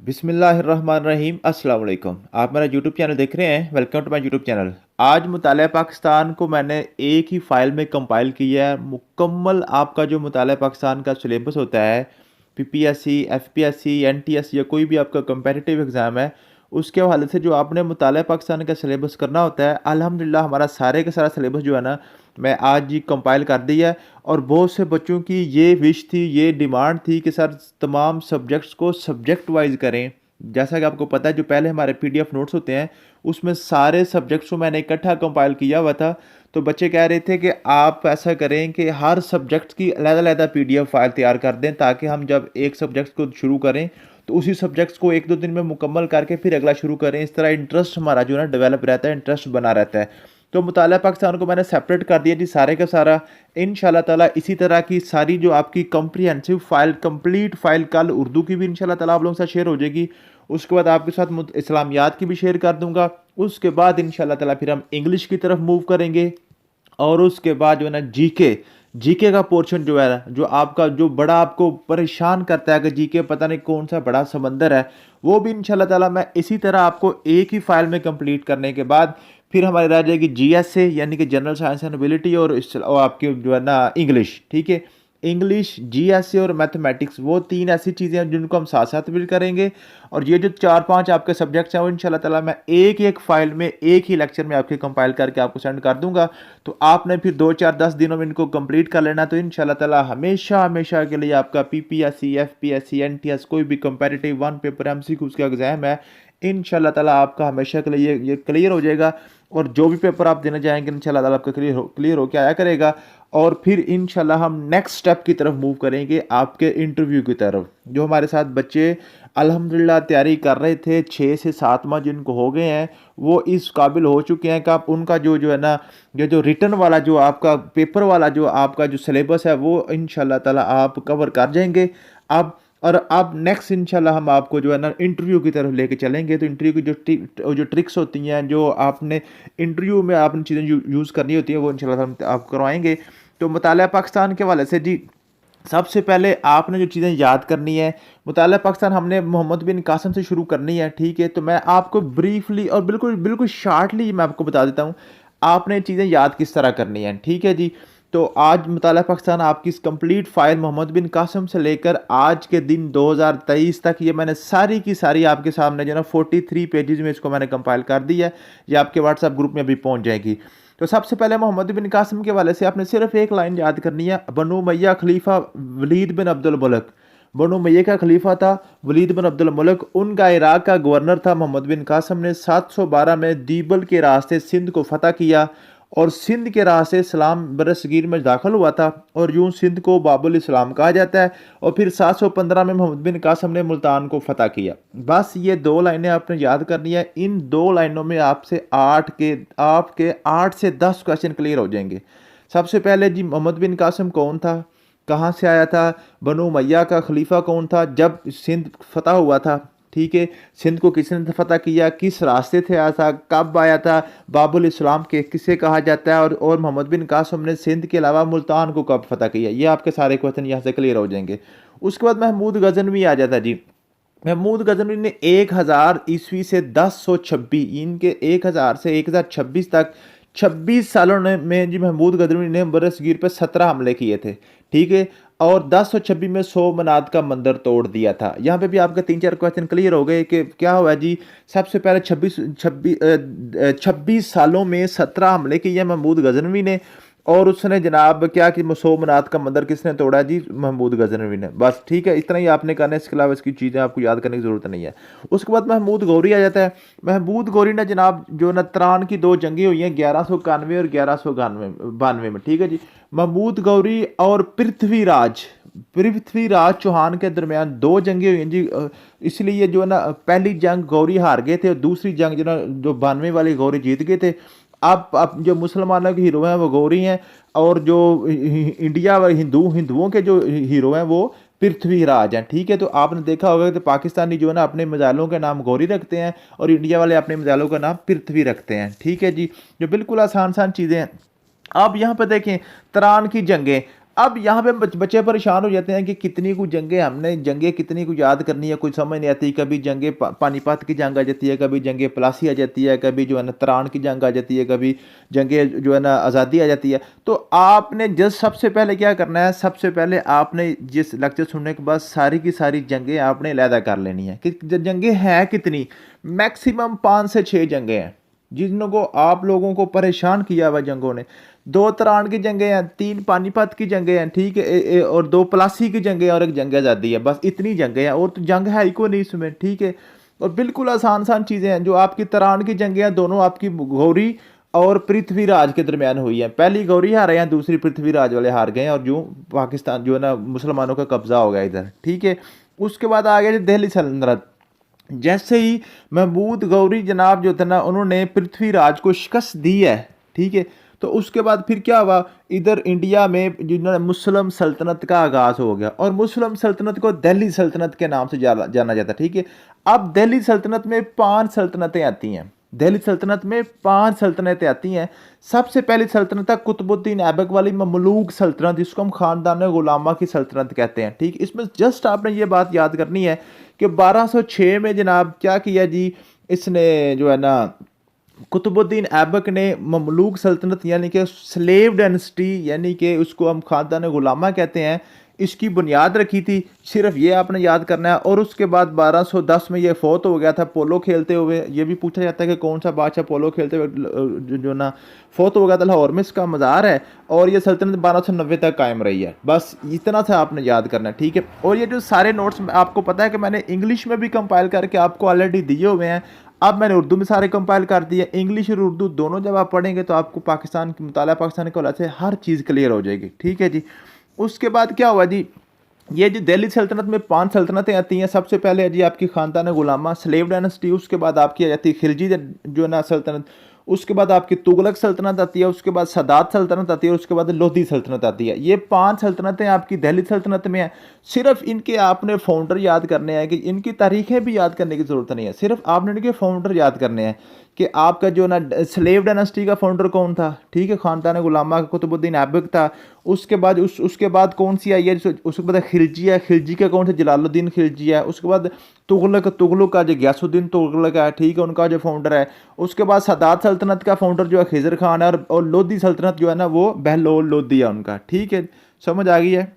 बिस्मिल्लाहिर्रहमानिर्रहीम अस्सलाम वालेकुम। आप मेरा यूट्यूब चैनल देख रहे हैं। Welcome to my YouTube channel. आज मुतालिया पाकिस्तान को मैंने एक ही फ़ाइल में कंपाइल किया है। मुकम्मल आपका जो मुतालिया पाकिस्तान का सिलेबस होता है, पीपीएससी, एफपीएससी, एनटीएस या कोई भी आपका कम्पिटिटिव एग्ज़ाम है, उसके हवाले से जो आपने मुतालिया पाकिस्तान का सिलेबस करना होता है, अल्हम्दुलिल्लाह हमारा सारे का सारा सिलेबस जो है ना, मैं आज ही कंपाइल कर दिया है। और बहुत से बच्चों की ये विश थी, ये डिमांड थी कि सर तमाम सब्जेक्ट्स को सब्जेक्ट वाइज करें। जैसा कि आपको पता है जो पहले हमारे पीडीएफ नोट्स होते हैं, उसमें सारे सब्जेक्ट्स को मैंने इकट्ठा कंपाइल किया हुआ था। तो बच्चे कह रहे थे कि आप ऐसा करें कि हर सब्जेक्ट की अलग-अलग पीडीएफ फाइल तैयार कर दें, ताकि हम जब एक सब्जेक्ट को शुरू करें तो उसी सब्जेक्ट्स को 1-2 दिन में मुकम्मल करके फिर अगला शुरू करें। इस तरह इंटरेस्ट हमारा जो है ना डेवलप रहता है, इंटरेस्ट बना रहता है। तो मुतालिया पाकिस्तान को मैंने सेपरेट कर दिया जी सारे का सारा। इंशाल्लाह ताला इसी तरह की सारी जो आपकी कॉम्प्रिहेंसिव फ़ाइल, कंप्लीट फ़ाइल कल उर्दू की भी इंशाल्लाह ताला आप लोगों के साथ शेयर हो जाएगी। उसके बाद आपके साथ इस्लामियात की भी शेयर कर दूँगा। उसके बाद इंशाल्लाह ताला फिर हम इंग्लिश की तरफ मूव करेंगे। और उसके बाद जो है ना जीके, जीके का पोर्शन जो है ना, जो आपका जो बड़ा आपको परेशान करता है कि जीके पता नहीं कौन सा बड़ा समंदर है, वो भी इंशाल्लाह ताला मैं इसी तरह आपको एक ही फाइल में कंप्लीट करने के बाद फिर हमारी रह जाएगी जीएसए यानी कि जनरल साइंस एंड एबिलिटी, और आपकी जो है ना इंग्लिश, ठीक है। इंग्लिश, जीएसए और मैथमेटिक्स, वो तीन ऐसी चीज़ें हैं जिनको हम साथ साथ बिल्ड करेंगे। और ये जो 4-5 आपके सब्जेक्ट्स हैं वो इंशाल्लाह ताला मैं एक फाइल में एक ही लेक्चर में आपके कंपाइल करके आपको सेंड कर दूंगा। तो आपने फिर 2-4-10 दिनों में इनको कंप्लीट कर लेना। तो इंशाल्लाह ताला हमेशा हमेशा के लिए आपका पीपीएससी, एफपीएससी, एनटीएस, कोई भी कंपेटिटिव वन पेपर एमसीक्यूज का एग्जाम है, इंशाल्लाह ताला आपका हमेशा के लिए ये क्लियर हो जाएगा। और जो भी पेपर आप देने जाएंगे इंशाल्लाह ताला आपका क्लियर हो के आया करेगा। और फिर इंशाल्लाह हम नेक्स्ट स्टेप की तरफ मूव करेंगे, आपके इंटरव्यू की तरफ। जो हमारे साथ बच्चे अल्हम्दुलिल्लाह तैयारी कर रहे थे, 6 से 7 माह जिनको हो गए हैं, वो इस काबिल हो चुके हैं कि आप उनका जो है ना, ये जो रिटन वाला जो आपका पेपर वाला जो आपका जो सिलेबस है, वो इंशाल्लाह ताला आप कवर कर जाएंगे। अब नेक्स्ट इंशाल्लाह हम आपको जो है ना इंटरव्यू की तरफ लेके चलेंगे। तो इंटरव्यू की जो ट्रिक्स होती हैं, जो आपने इंटरव्यू में आपने चीज़ें यूज़ करनी होती है, वो इंशाल्लाह हम आप करवाएंगे। तो मुतालिया पाकिस्तान के हवाले से जी, सबसे पहले आपने जो चीज़ें याद करनी है, मुतालिया पाकिस्तान हमने मोहम्मद बिन कासिम से शुरू करनी है, ठीक है। तो मैं आपको ब्रीफली और बिल्कुल बिल्कुल शार्टली मैं आपको बता देता हूँ, आपने चीज़ें याद किस तरह करनी है, ठीक है जी। तो आज मुतालिया पाकिस्तान आपकी इस कंप्लीट फ़ाइल मोहम्मद बिन कासिम से लेकर आज के दिन 2023 तक, ये मैंने सारी की सारी आपके सामने जो है ना 43 पेजेज़ में इसको मैंने कंपाइल कर दिया है। ये आपके व्हाट्सएप ग्रुप में भी पहुँच जाएगी। तो सबसे पहले मोहम्मद बिन कासिम के हवाले से आपने सिर्फ एक लाइन याद करनी है, बनु उमय्या खलीफा वलीद बिन अब्दुल मलिक। बनु उमय्या का खलीफा था वलीद बिन अब्दुल मलिक, उनका इराक का गवर्नर था मोहम्मद बिन कासिम ने। 712 में दीबल के रास्ते सिंध को फतह किया और सिंध के रास्ते इस्लाम बरसगीर में दाखिल हुआ था, और यूं सिंध को बाबुल इस्लाम कहा जाता है। और फिर 715 में मोहम्मद बिन कासिम ने मुल्तान को फतह किया। बस ये 2 लाइनें आपने याद करनी है। इन 2 लाइनों में आपसे आपके 8 से 10 क्वेश्चन क्लियर हो जाएंगे। सबसे पहले जी, मोहम्मद बिन कासिम कौन था, कहाँ से आया था, बनु उमय्या का खलीफा कौन था जब सिंध फतह हुआ था, ठीक है। सिंध को किसने फतह किया, किस रास्ते से आया था, कब आया था, बाबुल इस्लाम के किसे कहा जाता है, और मोहम्मद बिन कासिम ने सिंध के अलावा मुल्तान को कब फतह किया। ये आपके सारे क्वेश्चन यहाँ से क्लियर हो जाएंगे। उसके बाद महमूद गजनवी आ जाता है जी। महमूद गजनवी ने 1000 ईस्वी से 1026, इनके 1000 से 1026 तक 26 सालों में जी महमूद गजनवी ने बरसगीर पर 17 हमले किए थे, ठीक है। और 1026 में सोमनाथ का मंदिर तोड़ दिया था। यहाँ पे भी आपके 3-4 क्वेश्चन क्लियर हो गए कि क्या हुआ जी। सबसे पहले 26 सालों में 17 हमले किए महमूद गजनवी ने, और उसने जनाब क्या कि सोमनाथ का मंदिर किसने तोड़ा जी, महमूद गजनवी ने। बस ठीक है, इतना ही आपने करना है, इसके अलावा इसकी चीज़ें आपको याद करने की ज़रूरत नहीं है। उसके बाद महमूद गौरी आ जाता है। महमूद गौरी ने जनाब जो न त्राण की 2 जंगें हुई हैं, 1191 और 1192 में, ठीक है जी। महमूद गौरी और पृथ्वीराज चौहान के दरमियान 2 जंगें हुई हैं जी। इसलिए जो है ना, पहली जंग गौरी हार गए थे और दूसरी जंग जो ना जो 92 वाली गौरी जीत गए थे। अब जो मुसलमानों के हीरो हैं वो गौरी हैं, और जो इंडिया व हिंदुओं के जो हीरो हैं वो पृथ्वीराज हैं, ठीक है। तो आपने देखा होगा कि पाकिस्तानी जो है ना अपने मिसाइलों के नाम गौरी रखते हैं, और इंडिया वाले अपने मिसाइलों का नाम पृथ्वी रखते हैं, ठीक है जी। जो बिल्कुल आसान आसान चीज़ें हैं। अब यहाँ पर देखें त्राण की जंगें। अब यहाँ पे बच्चे परेशान हो जाते हैं कि कितनी कुछ जंगें हमने जंगें कितनी कुछ याद करनी है, कुछ समझ नहीं आती। कभी जंगे पानीपत की जंग आ जाती है, कभी जंगे प्लासी आ जाती है, कभी जो है ना त्राण की जंग आ जाती है, कभी जंगे जो है ना आज़ादी आ जाती है। तो आपने जस्ट सबसे पहले क्या करना है, सबसे पहले आपने जिस लेक्चर सुनने के बाद सारी की सारी जंगें आपने अलहदा कर लेनी है कि जंगें हैं कितनी, मैक्सिमम 5 से 6 जंगें हैं जिनको आप लोगों को परेशान किया हुआ जंगों ने। 2 त्राण की जंगें हैं, 3 पानीपत की जंगें हैं, ठीक है, और 2 प्लासी की जंगें और एक जंग आज़ादी है। बस इतनी जंगें हैं और तो जंग है ही को नहीं इसमें, ठीक है। और बिल्कुल आसान आसान चीज़ें हैं। जो आपकी त्राण की जंगें हैं दोनों आपकी गौरी और पृथ्वीराज के दरमियान हुई है। पहली गौरी हारे हैं, दूसरी पृथ्वीराज वाले हार गए और जो पाकिस्तान जो है ना मुसलमानों का कब्जा हो गया इधर, ठीक है। उसके बाद आ गया दिल्ली सल्तनत। जैसे ही महमूद गौरी जनाब जो थे ना उन्होंने पृथ्वीराज को शिकस्त दी है, ठीक है। तो उसके बाद फिर क्या हुआ, इधर इंडिया में जिन्होंने मुस्लिम सल्तनत का आगाज़ हो गया और मुस्लिम सल्तनत को दिल्ली सल्तनत के नाम से जाना जाता है, ठीक है। अब दिल्ली सल्तनत में 5 सल्तनतें आती हैं। दिल्ली सल्तनत में 5 सल्तनतें आती हैं। सबसे पहली सल्तनत है कुतुबुद्दीन ऐबक वाली ममलूक सल्तनत, जिसको हम ख़ानदान गुलामा की सल्तनत कहते हैं, ठीक। इसमें जस्ट आपने ये बात याद करनी है कि 1206 में जनाब क्या किया जी, इसने जो है ना कुतुबुद्दीन ऐबक ने ममलूक सल्तनत यानी कि स्लेव डायनेस्टी, यानी कि उसको हम ख़ानदान गुलामा कहते हैं, इसकी बुनियाद रखी थी। सिर्फ ये आपने याद करना है। और उसके बाद 1210 में ये फौत हो गया था पोलो खेलते हुए। ये भी पूछा जाता है कि कौन सा बादशाह पोलो खेलते हुए जो ना फौत हो गया था। लाहौर में इसका मज़ार है और ये सल्तनत 1290 तक कायम रही है। बस इतना सा आपने याद करना है, ठीक है। और ये जो सारे नोट्स आपको पता है कि मैंने इंग्लिश में भी कंपाइल करके आपको ऑलरेडी दिए हुए हैं। अब मैंने उर्दू में सारे कंपाइल कर दिए। इंग्लिश और उर्दू दोनों जब आप पढ़ेंगे तो आपको पाकिस्तान की मुताला पाकिस्तान के हवाले से हर चीज़ क्लियर हो जाएगी, ठीक है जी। उसके बाद क्या हुआ जी, ये जो दिल्ली सल्तनत में 5 सल्तनतें आती हैं। सबसे पहले है जी आपकी ख़ानदान गुलामा स्लेव डायनेस्टी। उसके बाद आपकी आ जाती है खिलजी जो ना सल्तनत। उसके बाद आपकी तुगलक सल्तनत आती है। उसके बाद सदात सल्तनत आती है। उसके बाद लोधी सल्तनत आती है। ये 5 सल्तनतें आपकी दिल्ली सल्तनत में हैं। सिर्फ इनके आपने फाउंडर याद करने हैं, कि इनकी तारीखें भी याद करने की ज़रूरत नहीं है, सिर्फ आपने इनके फाउंडर याद करने हैं कि आपका जो ना स्लेव डायनेस्टी का फाउंडर कौन था, ठीक है, ख़ानदान गुलामा का कुतुबुद्दीन ऐबक था। उसके बाद उसके बाद कौन सी आई है, उसके बाद खिलजी है, खिलजी का कौन सा जलालुद्दीन खिलजी है। उसके बाद तुगलक का जो गयासुद्दीन तुगलक है, ठीक है, उनका जो फाउंडर है। उसके बाद सदात सल्तनत का फाउंडर जो है खिजर खान है। और लोधी सल्तनत जो है ना वो बहलोल लोधी है उनका, ठीक है, समझ आ गई है।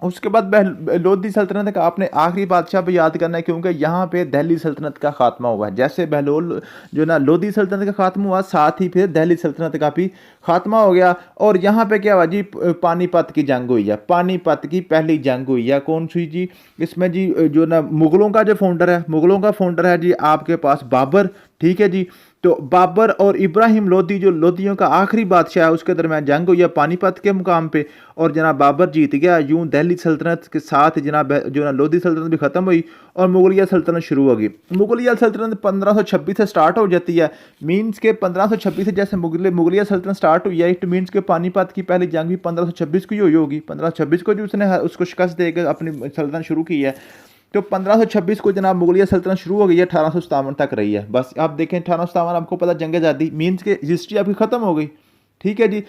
उसके बाद लोधी सल्तनत का आपने आखिरी बादशाह भी याद करना है, क्योंकि यहाँ पे दिल्ली सल्तनत का खात्मा हुआ है। जैसे बहलोल जो ना लोधी सल्तनत का खात्मा हुआ, साथ ही फिर दिल्ली सल्तनत का भी खात्मा हो गया। और यहाँ पे क्या हुआ जी, पानीपत की जंग हुई है। पानीपत की पहली जंग हुई है, कौन सी जी, इसमें जी जो ना मुगलों का जो फाउंडर है, मुगलों का फाउंडर है जी आपके पास बाबर, ठीक है जी। तो बाबर और इब्राहिम लोधी जो लोधियों का आखिरी बादशाह है, उसके दरमियान जंग हुई है पानीपत के मुकाम पे। और जनाब बाबर जीत गया। यूं दिल्ली सल्तनत के साथ जनाब जो ना लोधी सल्तनत भी ख़त्म हुई और मुगलिया सल्तनत शुरू होगी। मुगलिया सल्तनत 1526 से स्टार्ट हो जाती है। मीन्स के 1526 से जैसे मुगलिया सल्तनत स्टार्ट हुई है, इट मीन्स के पानीपत की पहली जंग भी 1526 की हुई होगी। 1526 को जो उसने उसको शिकस्त देकर अपनी सल्तनत शुरू की है। तो 1526 को जनाब मुगलिया सल्तनत शुरू हो गई है, 1857 तक रही है। बस आप देखें 1857 आपको पता जंग आज़ादी, मीन्स के हिस्ट्री आपकी ख़त्म हो गई, ठीक है जी।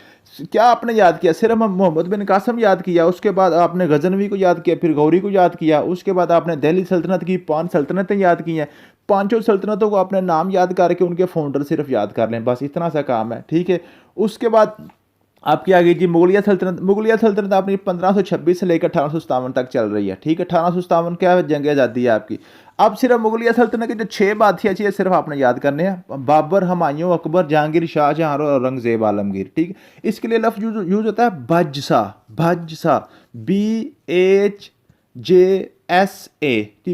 क्या आपने याद किया, सिर्फ मोहम्मद बिन कासिम याद किया। उसके बाद आपने गजनवी को याद किया, फिर गौरी को याद किया। उसके बाद आपने दिल्ली सल्तनत की 5 सल्तनतें याद की हैं। 5 सल्तनतों को अपने नाम याद करके उनके फाउंडर सिर्फ याद कर लें, बस इतना सा काम है, ठीक है। उसके बाद आपकी आ गई जी मुगलिया सल्तनत। मुगलिया सल्तनत अपनी 1526 से लेकर 1857 तक चल रही है, ठीक है। 1857 क्या है, जंग आज़ादी है आपकी। अब सिर्फ मुगलिया सल्तनत के जो 6 बादशाह चाहिए सिर्फ आपने याद करने हैं, बाबर, हुमायूं, अकबर, जहांगीर, शाहजहां और औरंगजेब आलमगीर, ठीक है। इसके लिए लफ्ज़ यूज होता है बजसा, बजसा, BHJSA,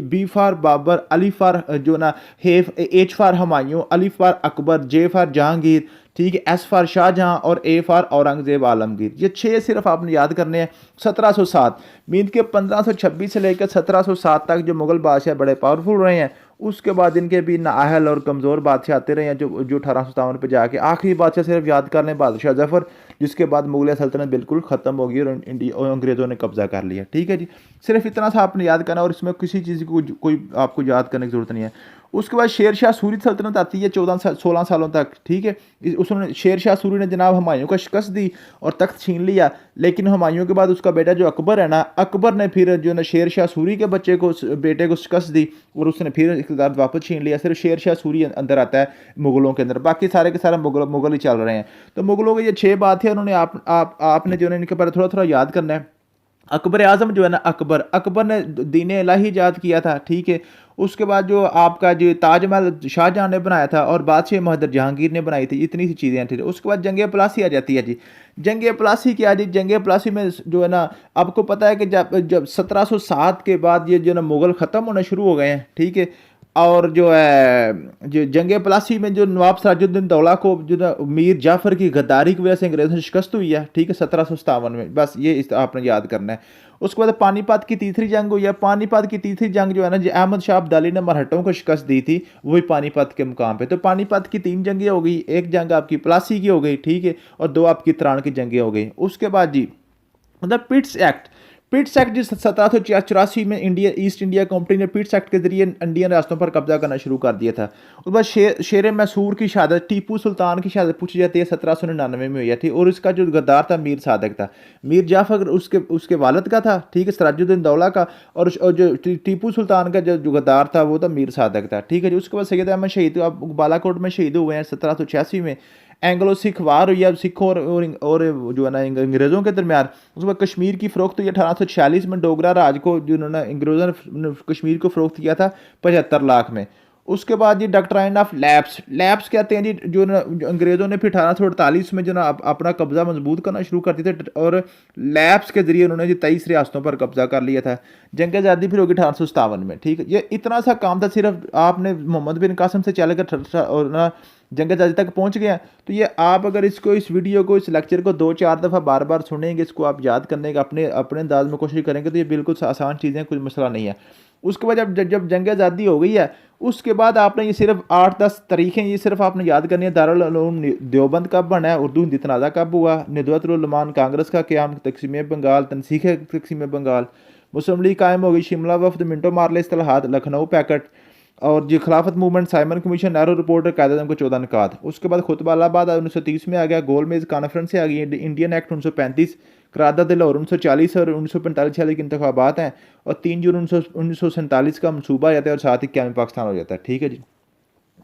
बी फॉर बाबर, अली फॉर जो ना H फॉर हुमायूं, अली for Akbar, J for Jahangir, ठीक है, S फॉर शाहजहां और A फॉर औरंगजेब आलमगीर। ये 6 सिर्फ आपने याद करने हैं। 1707 मीन के 1526 से लेकर 1707 तक जो मुगल बादशाह बड़े पावरफुल रहे हैं। उसके बाद इनके भी नाअहल और कमज़ोर बादशाह आते रहे हैं, जो 1857 पे जाके आखिरी बादशाह सिर्फ याद कर लें, बादशाह जफ़र, जिसके बाद मुगलिया सल्तनत बिल्कुल ख़त्म हो गई और इंडिया और अंग्रेज़ों ने कब्ज़ा कर लिया, ठीक है जी। सिर्फ इतना सा आपने याद करना और इसमें किसी चीज़ को कोई आपको याद करने की ज़रूरत नहीं है। उसके बाद शेर शाह सूरी सल्तनत आती है 16 सालों तक, ठीक है। उसने शेर शाह सूरी ने जनाब हुमायूं को शिकस्त दी और तख्त छीन लिया। लेकिन हुमायूं के बाद उसका बेटा जो अकबर है ना, अकबर ने फिर जो ना शेर शाह सूरी के बेटे को शिकस्त दी और उसने फिर इक़्तिदार वापस छीन लिया। सिर्फ शेर शाह सूरी अंदर आता है मुगलों के अंदर, बाकी सारे के सारे मुगल ही चल रहे हैं। तो मुगलों की ये 6 बात है, उन्होंने आपने जो है इनके बारे थोड़ा थोड़ा याद करना है। अकबर आज़म जो है ना, अकबर ने दीन इलाही ईजाद किया था, ठीक है। उसके बाद जो आपका जो ताजमहल शाहजहाँ ने बनाया था और बादशाह महदर जहांगीर ने बनाई थी, इतनी सी चीज़ें थी। उसके बाद जंग प्लासी आ जाती है जी। जंग प्लासी क्या जी, जंग प्लासी में जो है ना, आपको पता है कि जब 1707 के बाद ये जो ना मुग़ल ख़त्म होने शुरू हो गए हैं, ठीक है। और जो है जो जंग प्लासी में जो नवाब सिराजुद्दीन दौला को जो ना मीर जाफ़र की गद्दारी की वजह से अंग्रेज़ों से शिकस्त हुई है, ठीक है, 1757 में। बस ये आपने याद करना है। उसके बाद पानीपत की तीसरी जंग हुई है। पानीपत की तीसरी जंग जो है ना, जो अहमद शाह अब्दाली ने मरहटों को शिकस्त दी थी, वही पानीपत के मुकाम पे। तो पानीपत की 3 जंगें हो गई, एक जंग आपकी प्लासी की हो गई, ठीक है, और 2 आपकी त्राण की जंगें हो गई। उसके बाद जी मतलब पिट्स एक्ट जो 1784 में ईस्ट इंडिया कंपनी ने पिट्स एक्ट के जरिए इंडियन रियासतों पर कब्जा करना शुरू कर दिया था। उसके बाद शेर मैसूर की शहादत, टीपू सुल्तान की शहादत पूछी जाती है 1799 में हुई थी। और इसका जो गद्दार था मीर सादक था। मीर जाफर उसके वालिद का था, ठीक है, सिराजुद्दीन दौला का। और जो टीपू सुल्तान का जो गद्दार था वो था मीर सादक था, ठीक है जी। उसके बाद सैयद अहमद शहीद बालाकोट में शहीद हुए हैं 1786 में। एंग्लो सिख वार हुई है सिखों और जो है ना अंग्रेज़ों के दरमियान। उसके बाद कश्मीर की फ़रोख्त हुई 1846 में। डोगरा राज को जिन्होंने अंग्रेज़ों ने कश्मीर को फ़रोख्त किया था 75 लाख में। उसके बाद जी डॉक्ट्राइन ऑफ लैप्स कहते हैं जी, जो अंग्रेज़ों ने फिर 1848 में जो ना अपना कब्जा मजबूत करना शुरू कर दिया था और लैप्स के जरिए उन्होंने जी 23 रियासतों पर कब्जा कर लिया था। जंग आज़ादी फिर होगी 1857 में, ठीक है। ये इतना सा काम था, सिर्फ आपने मोहम्मद बिन कासिम से चलकर और ना जंग आज़ादी तक पहुंच गया। तो ये आप अगर इस वीडियो को, इस लेक्चर को 2-4 दफ़ा बार बार सुनेंगे, इसको आप याद करने का अपने अंदाज में कोशिश करेंगे, तो ये बिल्कुल आसान चीज़ें, कोई मसला नहीं है। उसके बाद जब जंग आज़ादी हो गई है, उसके बाद आपने ये सिर्फ 8-10 तारीखें ये सिर्फ आपने याद करनी है। दारुल उलूम देवबंद कब बना है, उर्दू हिंदी तनाज़ा कब हुआ, नदवतुल उलमा कांग्रेस का क़याम, तक़सीम बंगाल, तनसीख तक़सीम बंगाल, मुस्लिम लीग कायम हो गई, शिमला वफ़द, मिंटो मार्ले इस्तिलाहात, लखनऊ पैकेट, और जी Khilafat movement, Simon Commission, Nehru report, Quaid e Azam के 14 निकात। उसके बाद खुतबा इलाहाबाद 1930 में आ गया, गोलमेज कॉन्फ्रेंस से आ गई, इंडियन एक्ट 1935, करारदाद लाहौर 1940 और 1945-46 के इंतखाबात हैं, और 3 जून 1947 का मनसूबा आ जाता है और साथ ही क़याम पाकिस्तान हो जाता है, ठीक है जी।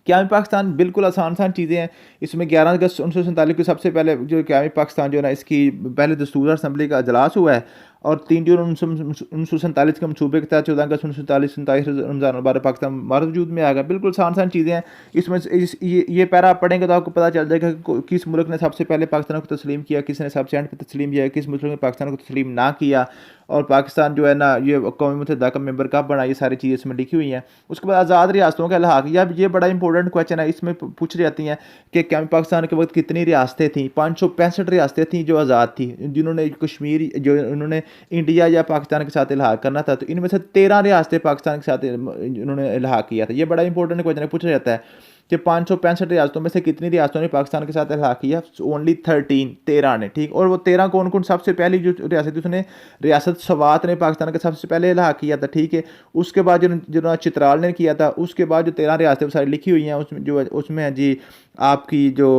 क़याम पाकिस्तान बिल्कुल आसान चीज़ें हैं। इसमें 11 अगस्त 1947 को सबसे पहले जो क़याम पाकिस्तान जो है ना, इसकी पहले दस्तूर असम्बली का अजलास हुआ है और 3 जून 1947 के मनसूबे के तहत 14 अगस्त 1947 रमज़ान मुबारक पाकिस्तान भारत वजूद में आ गया। बिल्कुल आसान चीज़ें हैं। इसमें ये पैरा आप पढ़ेंगे तो आपको पता चल जाएगा कि किस मुल्क ने सबसे पहले पाकिस्तान को तस्लीम किया, किसने सबसे एंड पर तस्लीम किया, किस मुल्क ने पाकिस्तान को तस्लीम ना किया, और पाकिस्तान जो है ना ये कौमी मुत्तहिदा का मेंबर कब बना, ये सारी चीज़ें इसमें लिखी हुई हैं। उसके बाद आज़ाद रियासतों का इल्हाक़, ये बड़ा इंपॉर्टेंट क्वेश्चन है। इसमें पूछ जाती हैं कि क़याम पाकिस्तान के वक्त कितनी रियासतें थीं। 565 रियासतें थीं जो आज़ाद थी, जिन्होंने कश्मीर जो उन्होंने इंडिया या पाकिस्तान के साथ इल्हाक़ करना था। तो इनमें से 13 रियासतें पाकिस्तान के साथ उन्होंने इल्हाक़ किया था। ये बड़ा इंपॉर्टेंट क्वेश्चन पूछा जाता है कि 565 रियासतों में से कितनी रियासतों ने पाकिस्तान के साथ इल्हाक़ किया। ओनली 13 ने, ठीक। और वो 13 कौन कौन, सबसे पहली जो रियासत थी उसने रियासत स्वात ने पाकिस्तान के सबसे पहले इल्हाक़ किया था, ठीक है। उसके बाद जो चित्राल ने किया था। उसके बाद जो 13 रियासतें सारी लिखी हुई हैं, उसमें है जी आपकी जो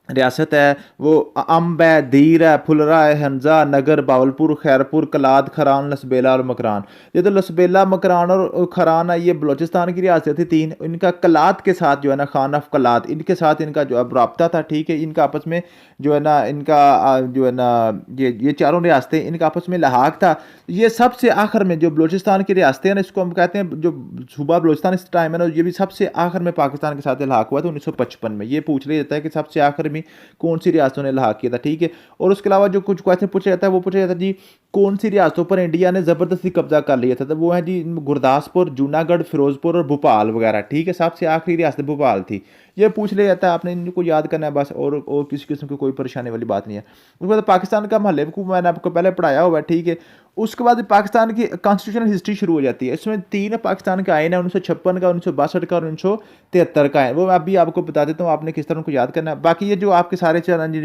रियासत है वो अम्ब है, दीर है, फुलरा है, हंजा, नगर, बावलपुर, खैरपुर, कलाद, खरान, लसबेला और मकरान। ये तो लसबेला, मकरान और खरान है, ये बलोचिस्तान की रियासत थी 3। इनका कलाद के साथ जो है ना, खान ऑफ कलाद, इनके साथ इनका जो अब रब्ता था, ठीक है। इनका आपस में जो है ना, इनका जो है ना ये चारों रियासतें, इनका आपस में लहाक था। ये सबसे आखिर में जो बलोचिस्तान की रियासतें हैं ना, इसको हम कहते हैं जो सूबा बलोचिस्तान इस टाइम है ना, ये भी सबसे आखिर में पाकिस्तान के साथ इल्हाक हुआ था 1955 में। ये पूछ लिया जाता है कि सबसे आखिर में कौन सी रियासतों ने इल्हाक किया था, ठीक है। और उसके अलावा जो कुछ क्वेश्चन पूछा जाता है वो पूछा जाता है जी कौन सी रियासतों पर इंडिया ने ज़बरदस्ती कब्जा कर लिया था। तो वो है जी गुरदासपुर, जूनागढ़, फिरोजपुर और भोपाल वगैरह, ठीक है। सबसे आखिरी रियासत भोपाल थी। ये पूछ लिया जाता है, आपने इनको याद करना है बस, और किसी किस्म की कोई परेशानी वाली बात नहीं है। उसके बाद पाकिस्तान का महल वकूफ़ मैंने आपको पहले पढ़ाया हुआ है, ठीक है। उसके बाद पाकिस्तान की कॉन्स्टिट्यूशनल हिस्ट्री शुरू हो जाती है। इसमें 3 पाकिस्तान का आइन है, 1956 का, 1962 का और 1973 का है। वो मैं अभी आपको बता देता हूँ, आपने किस तरह उनको याद करना है। बाकी ये जो आपके सारे चैनल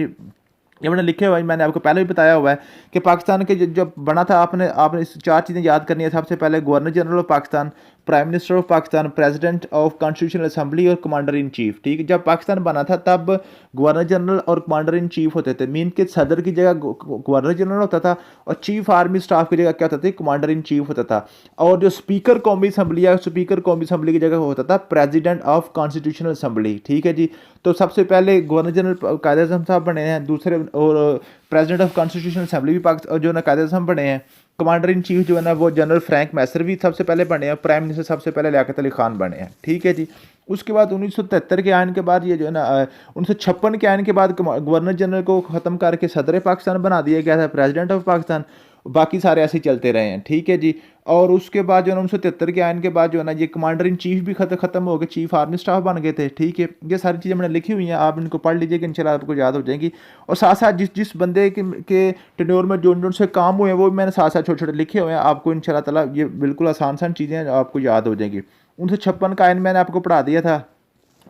ये मैंने लिखे हुआ है, मैंने आपको पहले भी बताया हुआ है कि पाकिस्तान के जब बना था, आपने इस 4 चीज़ें याद करनी है। सबसे पहले governor general of Pakistan, prime minister of Pakistan, president of constitutional assembly और कमांडर इन चीफ। ठीक है, जब पाकिस्तान बना था तब गवर्नर जनरल और कमांडर इन चीफ होते थे। मीन के सदर की जगह गवर्नर जनरल होता था और चीफ आर्मी स्टाफ की जगह क्या होता था, कमांडर इन चीफ होता था। और जो स्पीकर कौमी असम्बली है, स्पीकर कौमी असम्बली की जगह होता था प्रेसिडेंट ऑफ कॉन्स्टिट्यूशनल असम्बली। ठीक है जी। तो सबसे पहले गवर्नर जनरल कायदे आज़म साहब बने हैं, दूसरे और प्रेसिडेंट ऑफ कॉन्स्टिट्यूशनल असम्बली भी पाकिस्तान जो ना कायदे आज़म बने हैं। कमांडर इन चीफ जो है ना वो जनरल फ्रैंक मैसर भी सबसे पहले बने हैं। प्राइम मिनिस्टर सबसे पहले लियाकत अली खान बने हैं। ठीक है जी। उसके बाद 1973 के आयन के बाद ये जो है ना 1956 के आयन के बाद गवर्नर जनरल को ख़त्म करके सदर पाकिस्तान बना दिया गया था, प्रेसिडेंट ऑफ पाकिस्तान। बाकी सारे ऐसे ही चलते रहे हैं। ठीक है जी। और उसके बाद जो है 1973 के आयन के बाद जो है ना ये कमांडर इन चीफ भी ख़त्म हो गए, चीफ आर्मी स्टाफ बन गए थे। ठीक है, ये सारी चीज़ें मैंने लिखी हुई हैं, आप इनको पढ़ लीजिएगा, इंशाल्लाह आपको याद हो जाएंगी। और साथ साथ जिस बंदे के टेन्योर में जो से काम हुए हैं वो भी मैंने साथ साथ छोटे छोटे लिखे हुए हैं, आपको इंशाल्लाह ताला ये बिल्कुल आसान चीज़ें हैं, आपको याद हो जाएंगी। 1956 का आयन मैंने आपको पढ़ा दिया था,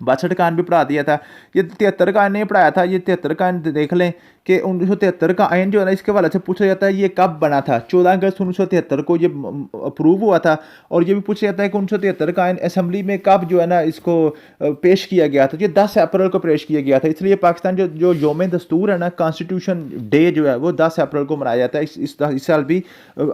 62 का आयन भी पढ़ा दिया था। ये 73 का आयन नहीं पढ़ाया था, ये 73 का आयन देख लें कि 1973 का आयन जो है ना इसके हवाले से पूछा जाता है ये कब बना था। 14 अगस्त 1973 को ये अप्रूव हुआ था। और ये भी पूछा जाता है कि 1973 का आयन असम्बली में कब जो है ना इसको पेश किया गया था। ये 10 अप्रैल को पेश किया गया था। इसलिए पाकिस्तान जो योम दस्तूर है ना, कॉन्स्टिट्यूशन डे जो है वो 10 अप्रैल को मनाया जाता है। इस साल भी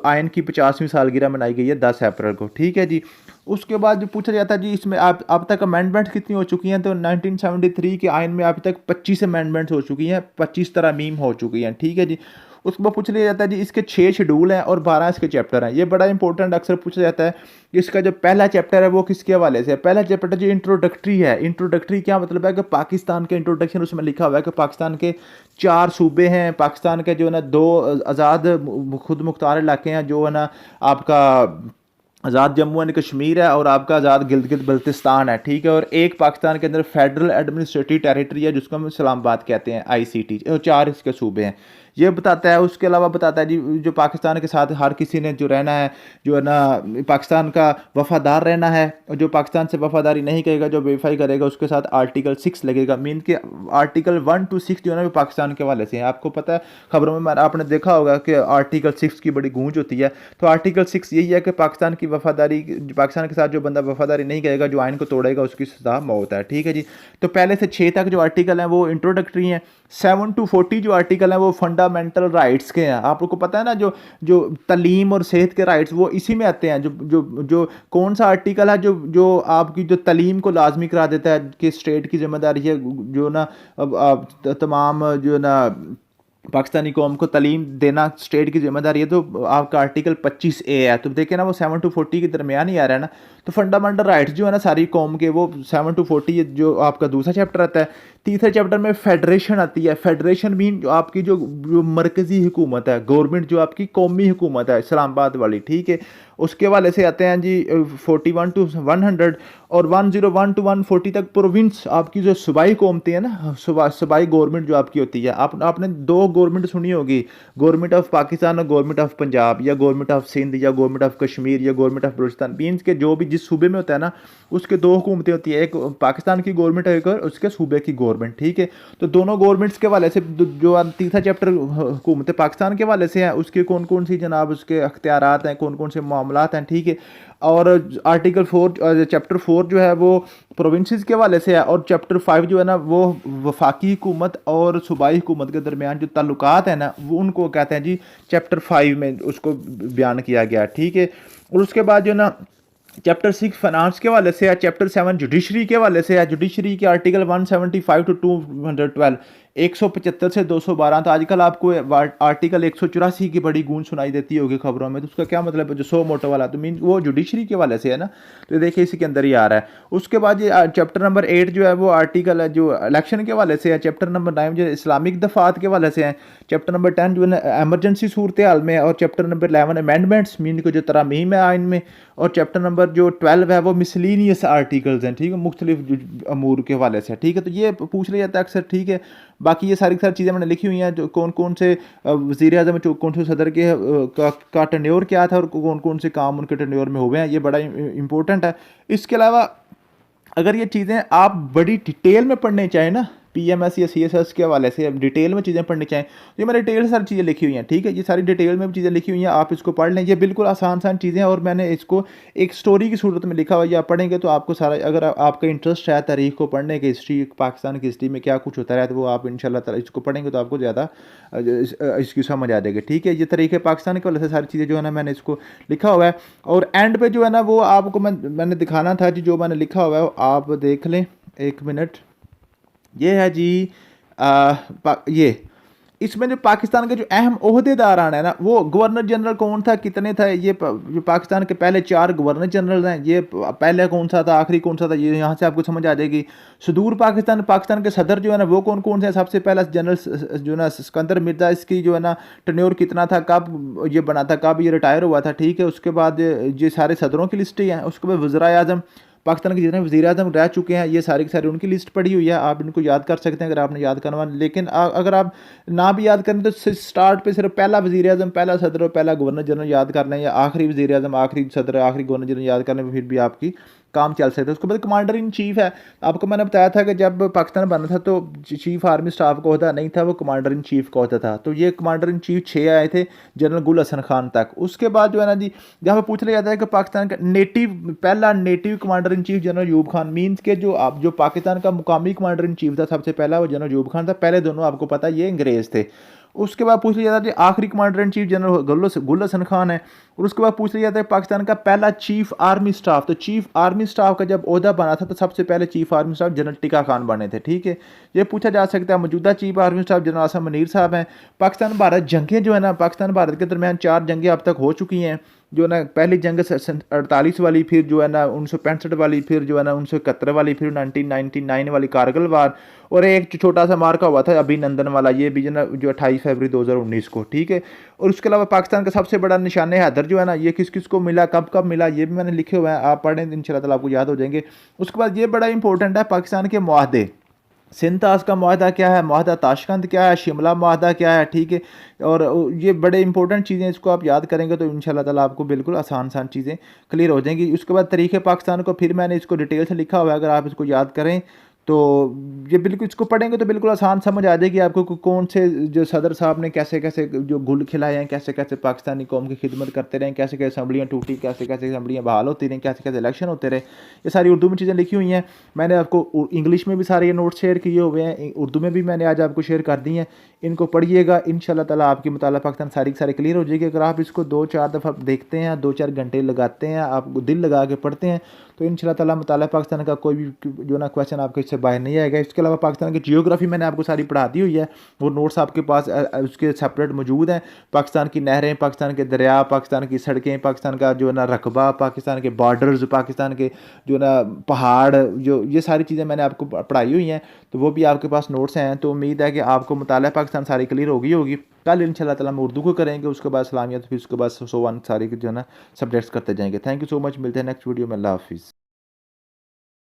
आयन की 50वीं सालगिरह मनाई गई है 10 अप्रैल को। ठीक है जी। उसके बाद जो पूछा जाता है जी इसमें आप अब तक अमेंडमेंट कितनी हो चुकी हैं, तो 1973 के आयन में अब तक 25 अमेंडमेंट्स हो चुकी हैं, 25 तरमीम हो चुकी हैं। ठीक है जी। उसके बाद पूछ लिया जाता है जी इसके 6 शेड्यूल हैं और 12 इसके चैप्टर हैं। ये बड़ा इंपॉर्टेंट अक्सर पूछा जाता है कि इसका जो पहला चैप्टर है वो किसके हवाले से है। पहला चैप्टर जो इंट्रोडक्टरी है। इंट्रोडक्टरी क्या मतलब है कि पाकिस्तान के इंट्रोडक्शन उसमें लिखा हुआ है कि पाकिस्तान के 4 सूबे हैं, पाकिस्तान के जो है ना 2 आज़ाद खुद मुख्तार इलाके हैं, जो है ना आपका आज़ाद जम्मू एंड कश्मीर है और आपका आज़ाद गिलगित बल्तिस्तान है। ठीक है। और एक पाकिस्तान के अंदर फेडरल एडमिनिस्ट्रेटिव टेरिटरी है जिसको हम इस्लामाबाद कहते हैं, ICT। 4 इसके सूबे हैं, ये बताता है। उसके अलावा बताता है जी जो पाकिस्तान के साथ हर किसी ने जो रहना है, जो है ना पाकिस्तान का वफादार रहना है, और जो पाकिस्तान से वफादारी नहीं करेगा, जो बेवफाई करेगा, उसके साथ आर्टिकल 6 लगेगा। मीन के आर्टिकल 1 to 6 जो है ना वो पाकिस्तान के हवाले से है। आपको पता है खबरों में आपने देखा होगा कि आर्टिकल 6 की बड़ी गूंज होती है। तो आर्टिकल 6 यही है कि पाकिस्तान की वफादारी, पाकिस्तान के साथ जो बंदा वफादारी नहीं करेगा, जो आइन को तोड़ेगा, उसकी सजा मौत है। ठीक है जी। तो पहले से 6 तक जो आर्टिकल हैं वो इंट्रोडक्टरी हैं। 7 to 40 जो आर्टिकल हैं वो फंडामेंटल राइट्स के हैं। आप लोग को पता है ना जो तलीम और सेहत के राइट्स वो इसी में आते हैं। जो कौन सा आर्टिकल है जो आपकी जो तलीम को लाजमी करा देता है कि स्टेट की जिम्मेदारी है जो ना अब तमाम जो ना पाकिस्तानी कौम को तलीम देना स्टेट की जिम्मेदारी है। तो आपका आर्टिकल 25A है। तो देखें ना वो 7 to 40 के दरमियान ही आ रहा है ना। तो फंडामेंटल राइट्स जो है ना सारी कौम के, वो 7 to 40 जो आपका दूसरा चैप्टर आता है। तीसरे चैप्टर में फेडरेशन आती है। फेडरेशन मीन जो आपकी जो मरकज़ी हुकूमत है, गवर्नमेंट जो आपकी कौमी हुकूमत है इस्लामाबाद वाली। ठीक है। उसके वाले से आते हैं जी 41 to 100 और 101 to 140 तक प्रोविंस आपकी जो सूबाई कौमतें हैं ना, सूबाई गवर्नमेंट जो आपकी होती है। आपने 2 गवर्नमेंट सुनी होगी, गवर्नमेंट ऑफ पाकिस्तान और गवर्नमेंट ऑफ पंजाब, या गवर्नमेंट ऑफ सिंध, या गवर्नमेंट ऑफ कश्मीर, या गवर्नमेंट ऑफ बलूचिस्तान। मीन्स के जो भी जिस सूबे में होता है ना उसके 2 हुकूमतें होती है, एक पाकिस्तान की गवर्नमेंट है और उसके सूबे की गवर्नमेंट। ठीक है। तो दोनों गवर्नमेंट्स के वाले से जो तीसरा चैप्टर हुकूमत पाकिस्तान के वाले से है, उसके कौन कौन सी जनाब उसके अख्तियारात हैं, कौन कौन से मामलात हैं। ठीक है। और आर्टिकल 4 चैप्टर 4 जो है वो प्रोविंसेस के हवाले से है। और चैप्टर 5 जो है ना वो वफाकी हुकूमत और सूबाई हुकूमत के दरमियान जो ताल्लुकात हैं ना वो उनको कहते हैं जी चैप्टर 5 में उसको बयान किया गया। ठीक है। और उसके बाद जो ना चैप्टर 6 फाइनेंस के हवाले से है। चैप्टर 7 जुडिशरी के हवाले से है। जुडिशरी के आर्टिकल 175 to 212, 175 से 212। तो आजकल आपको आर्टिकल 184 की बड़ी गूंज सुनाई देती होगी खबरों में। तो उसका क्या मतलब है, जो 100 मोटो वाला, तो मीन वो जुडिशरी के वाले से है ना। तो देखिए इसी के अंदर ही आ रहा है। उसके बाद ये चैप्टर नंबर 8 जो है वो आर्टिकल है जो इलेक्शन के वाले से है। चैप्टर नंबर 9 जो इस्लामिक दफात के वाले से है। चैप्टर नंबर 10 जो है एमरजेंसी सूरत हाल में है। और चैप्टर नंबर 11 अमेंडमेंट्स मीन को जो तरामीम है आइन में। और चैप्टर नंबर जो 12 है वो मिसलीनियस आर्टिकल्स हैं। ठीक है। मुख्तलिफ अमूर के हवाले से। ठीक है। तो ये पूछ लिया जाता है अक्सर। ठीक है। बाकी ये सारी चीज़ें मैंने लिखी हुई हैं, जो कौन कौन से वज़ीर आज़म कौन से सदर के का टेन्योर क्या था और कौन कौन से काम उनके टेन्योर में हुए हैं, ये बड़ा इंपॉर्टेंट है। इसके अलावा अगर ये चीज़ें आप बड़ी डिटेल में पढ़ने चाहें ना PMS या CSS के हवाले से डिटेल में चीज़ें पढ़नी चाहें तो ये मैंने डिटेल सारी चीज़ें लिखी हुई हैं, ठीक है। ये सारी डिटेल में चीज़ें लिखी हुई हैं, आप इसको पढ़ लें। ये बिल्कुल आसान चीज़ें हैं और मैंने इसको एक स्टोरी की सूरत में लिखा हुआ है। ये आप पढ़ेंगे तो आपको सारा, अगर आपका इंटरेस्ट है तारीख़ को पढ़ने की, हिस्ट्री, पाकिस्तान की हिस्ट्री में क्या कुछ होता है, तो वो आप इंशाल्लाह ताला इसको पढ़ेंगे तो आपको ज़्यादा इसकी समझ आ जाएगी, ठीक है। ये तरीक़े पाकिस्तान के वजह से सारी चीज़ें जो है ना मैंने इसको लिखा हुआ है। और एंड पे जो है ना वो आपको मैंने दिखाना था जी, जो मैंने लिखा हुआ है आप देख लें। 1 मिनट, ये है जी ये इसमें जो पाकिस्तान के जो अहम ओहदेदारान है ना, वो गवर्नर जनरल कौन था, कितने थे, ये जो पाकिस्तान के पहले 4 गवर्नर जनरल हैं, ये पहले कौन सा था, आखिरी कौन सा था, ये यहाँ से आपको समझ आ जाएगी। सुदूर पाकिस्तान, पाकिस्तान के सदर जो है ना वो कौन कौन से, सबसे पहला जनरल जो ना सिकंदर मिर्ज़ा, इसकी जो है ना टेन्योर कितना था, कब ये बना था, कब ये रिटायर हुआ था, ठीक है। उसके बाद ये सारे सदरों की लिस्ट ही है। उसके बाद वज़ीर आज़म, पाकिस्तान के जितने वज़ीर आज़म रह चुके हैं, ये सारी की सारी उनकी लिस्ट पड़ी हुई है। आप इनको याद कर सकते हैं अगर आपने याद करना। लेकिन अगर आप ना भी याद करें तो स्टार्ट पे सिर्फ पहला वज़ीर आज़म, पहला सदर और पहला गवर्नर जनरल याद कर लें, या आखिरी वज़ीर आज़म, आखिरी सदर, आखिरी गवर्नर जनरल याद कर लें, फिर भी आपकी काम चल सकता है। उसके बाद कमांडर इन चीफ़ है। आपको मैंने बताया था कि जब पाकिस्तान बना था तो चीफ़ आर्मी स्टाफ का होता नहीं था, वो कमांडर इन चीफ़ का होता था। तो ये कमांडर इन चीफ़ 6 आए थे जनरल गुल हसन खान तक। उसके बाद जो है ना जी, जहाँ पे पूछ लिया जाता है कि पाकिस्तान का पहला native commander in chief general Ayub Khan, means के जो पाकिस्तान का मुकामी कमांडर इन चीफ़ था सबसे पहला, वो जनरल अयूब खान था। पहले दोनों आपको पता है ये अंग्रेज़ थे। उसके बाद पूछ लिया जाता है आखिरी कमांडर इन चीफ जनरल गुल हसन खान है। और उसके बाद पूछ लिया जाता है पाकिस्तान का पहला चीफ आर्मी स्टाफ। तो चीफ आर्मी स्टाफ का जब ओहदा बना था तो सबसे पहले चीफ आर्मी स्टाफ जनरल टिका खान बने थे, ठीक है। ये पूछा जा सकता है मौजूदा chief army staff general Asim Munir साहब हैं। पाकिस्तान भारत जंगें जो है ना, पाकिस्तान भारत के दरमियान 4 जंगें अब तक हो चुकी हैं। जो ना पहली जंग 48 वाली, फिर जो है ना 1965 वाली, फिर जो है ना 1971 वाली, फिर 1999 वाली कारगिल वार, और एक छोटा सा मार्का हुआ था अभिनंदन वाला, ये भी जो 28 फरवरी 2019 को, ठीक है। और उसके अलावा पाकिस्तान का सबसे बड़ा निशान हैदर जो है ना, ये किस किस को मिला, कब कब मिला, ये भी मैंने लिखे हुए हैं, आप पढ़ें इंशाल्लाह ताला आपको याद हो जाएंगे। उसके बाद ये बड़ा इंपॉर्टेंट है पाकिस्तान के मुआहदे। सिंतास का मुआहदा क्या है, मुआहदा ताशकंद क्या है, शिमला मुआहदा क्या है, ठीक है। और ये बड़े इंपॉर्टेंट चीज़ें, इसको आप याद करेंगे तो इंशाल्लाह ताला आपको बिल्कुल आसान चीज़ें क्लियर हो जाएंगी। उसके बाद तरीक़े पाकिस्तान को फिर मैंने इसको डिटेल से लिखा हुआ है, अगर आप इसको याद करें तो ये बिल्कुल, इसको पढ़ेंगे तो बिल्कुल आसान समझ आ जाएगी आपको कौन से जो सदर साहब ने कैसे कैसे जो गुल खिलाए हैं, कैसे कैसे पाकिस्तानी कौम की खिदमत करते रहे, कैसे कैसे असम्बलियाँ टूटी, कैसे कैसे असम्बलियाँ बहाल होती रहीं, कैसे कैसे इलेक्शन होते रहे। ये सारी उर्दू में चीज़ें लिखी हुई हैं। मैंने आपको इंग्लिश में भी सारे ये नोट्स शेयर किए हुए हैं, उर्दू में भी मैंने आज आपको शेयर कर दी हैं। इनको पढ़िएगा, इंशाल्लाह ताला आपकी मुताला पाकिस्तान सारी सारी क्लियर हो जाएगी। अगर आप इसको 2-4 दफ़ा देखते हैं, 2-4 घंटे लगाते हैं, आप दिल लगा के पढ़ते हैं, तो इंशाल्लाह ताला मुताला पाकिस्तान का कोई भी जो ना क्वेश्चन आपके इससे बाहर नहीं आएगा। इसके अलावा पाकिस्तान की जियोग्राफी मैंने आपको सारी पढ़ा दी हुई है, वो नोट्स आपके पास उसके सेपरेट मौजूद हैं। पाकिस्तान की नहरें, पाकिस्तान के दरिया, पाकिस्तान की सड़कें, पाकिस्तान का जो है ना रकबा, पाकिस्तान के बॉर्डर्स, पाकिस्तान के जो ना पहाड़, जो ये सारी चीज़ें मैंने आपको पढ़ाई हुई हैं, तो वो भी आपके पास नोट्स हैं। तो उम्मीद है कि आपको मुताला पाकिस्तान सारी क्लियर होगी। कल इंशाल्लाह ताला हम उर्दू को करेंगे, उसके बाद सलामियत, फिर उसके बाद सो वन सारी जो है ना सब्जेक्ट्स करते जाएंगे। थैंक यू सो मच, मिलते हैं नेक्स्ट वीडियो में। अल्लाह हाफिज़।